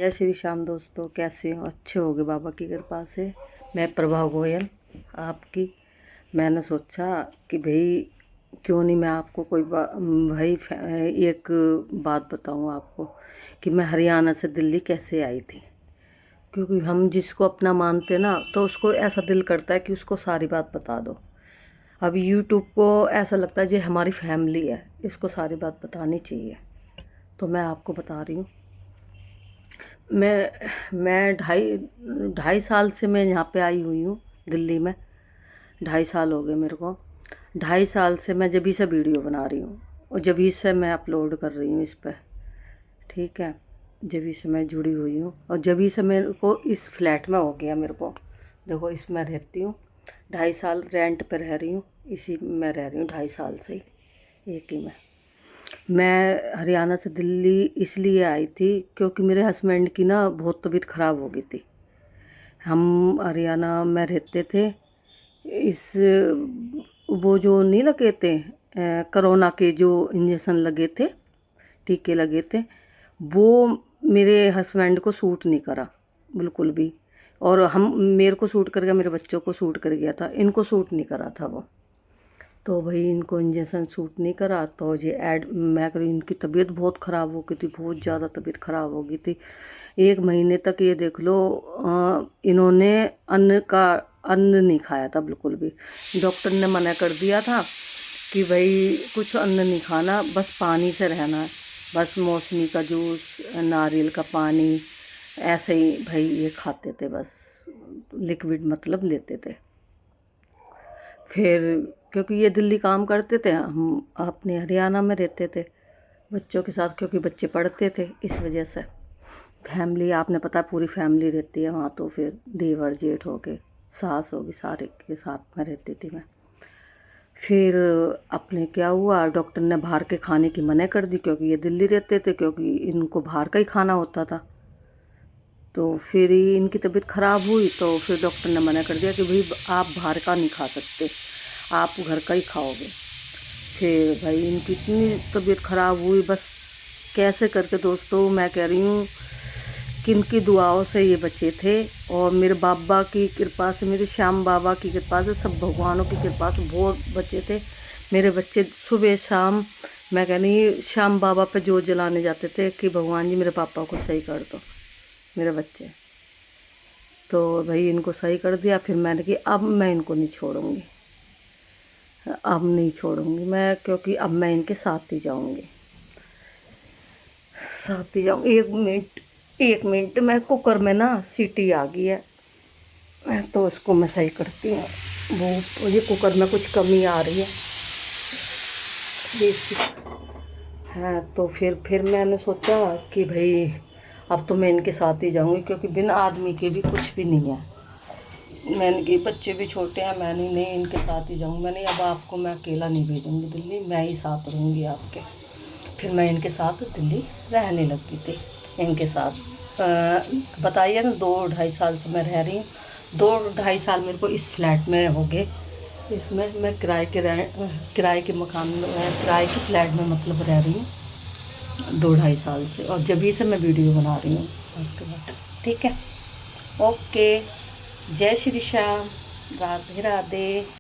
जय श्री श्याम दोस्तों, कैसे हो? अच्छे होगे बाबा की कृपा से। मैं प्रभा गोयल आपकी। मैंने सोचा कि भाई क्यों नहीं मैं आपको एक बात बताऊं आपको कि मैं हरियाणा से दिल्ली कैसे आई थी। क्योंकि हम जिसको अपना मानते ना तो उसको ऐसा दिल करता है कि उसको सारी बात बता दो। अब यूट्यूब को ऐसा लगता है ये हमारी फैमिली है, इसको सारी बात बतानी चाहिए। तो मैं आपको बता रही हूँ। मैं ढाई ढाई साल से मैं यहाँ पे आई हुई हूँ दिल्ली में। 2.5 साल हो गए मेरे को। 2.5 साल से मैं जभी से वीडियो बना रही हूँ और जभी से मैं अपलोड कर रही हूँ इस पर। ठीक है, जभी से मैं जुड़ी हुई हूँ और जभी से मेरे को इस फ्लैट में हो गया। मेरे को देखो, इसमें रहती हूँ। 2.5 साल रेंट पर रह रही हूँ, इसी में रह रही हूँ 2.5 साल से ही, एक ही में। मैं हरियाणा से दिल्ली इसलिए आई थी क्योंकि मेरे हस्बैंड की ना बहुत तबीयत ख़राब हो गई थी। हम हरियाणा में रहते थे। इस वो जो नहीं लगे थे कोरोना के जो इंजेक्शन लगे थे, टीके लगे थे, वो मेरे हस्बैंड को सूट नहीं करा बिल्कुल भी। और मेरे को सूट कर गया, मेरे बच्चों को सूट कर गया था, इनको सूट नहीं करा था वो। तो भाई इनको इंजेक्शन सूट नहीं करा तो मैं करी, इनकी तबीयत बहुत ख़राब हो गई थी, बहुत ज़्यादा तबीयत ख़राब हो गई थी। 1 महीने तक ये देख लो, इन्होंने अन्न नहीं खाया था बिल्कुल भी। डॉक्टर ने मना कर दिया था कि भाई कुछ अन्न नहीं खाना, बस पानी से रहना है। बस मौसमी का जूस, नारियल का पानी, ऐसे ही भाई ये खाते थे, बस लिक्विड मतलब लेते थे। फिर क्योंकि ये दिल्ली काम करते थे, हम अपने हरियाणा में रहते थे बच्चों के साथ, क्योंकि बच्चे पढ़ते थे, इस वजह से। फैमिली आपने पता पूरी फैमिली रहती है वहाँ, तो फिर देवर जेठ हो के सास होगी, सारे के साथ में रहती थी मैं। फिर अपने क्या हुआ, डॉक्टर ने बाहर के खाने की मना कर दी क्योंकि ये दिल्ली रहते थे, क्योंकि इनको बाहर का ही खाना होता था। तो फिर इनकी तबीयत ख़राब हुई तो फिर डॉक्टर ने मना कर दिया कि भाई आप बाहर का नहीं खा सकते, आप घर का ही खाओगे। फिर भाई इनकी इतनी तबीयत ख़राब हुई, बस कैसे करके दोस्तों मैं कह रही हूँ कि इनकी दुआओं से ये बचे थे। और मेरे बाबा की कृपा से, मेरे श्याम बाबा की कृपा से, सब भगवानों की कृपा से बहुत बचे थे मेरे बच्चे। सुबह शाम मैं कह रही श्याम बाबा पे जोत जलाने जाते थे कि भगवान जी मेरे पापा को सही कर दो, मेरे बच्चे। तो भाई इनको सही कर दिया। फिर मैंने कि अब मैं इनको नहीं छोड़ूंगी, अब नहीं छोड़ूंगी मैं, क्योंकि अब मैं इनके साथ ही जाऊंगी, साथ ही जाऊंगी। 1 मिनट मैं कुकर में ना सीटी आ गई है, तो उसको मैं सही करती हूँ। वो ये कुकर में कुछ कमी आ रही है, हाँ। तो फिर मैंने सोचा कि भाई अब तो मैं इनके साथ ही जाऊंगी, क्योंकि बिना आदमी के भी कुछ भी नहीं है। मैंने कि बच्चे भी छोटे हैं, मैंने नहीं इनके साथ ही जाऊंगी। मैंने अब आपको मैं अकेला नहीं भेजूंगी दिल्ली, मैं ही साथ रहूँगी आपके। फिर मैं इनके साथ दिल्ली रहने लगी थी इनके साथ। बताइए ना, 2-2.5 साल से मैं रह रही हूँ। 2-2.5 साल मेरे को इस फ्लैट में हो गए। इसमें मैं किराए के मकान में, किराए के फ्लैट में मतलब रह रही हूँ 2-2.5 साल से। और जब से मैं वीडियो बना रही हूँ आपके बाद। ठीक है, ओके, जय श्री श्याम, राधे राधे।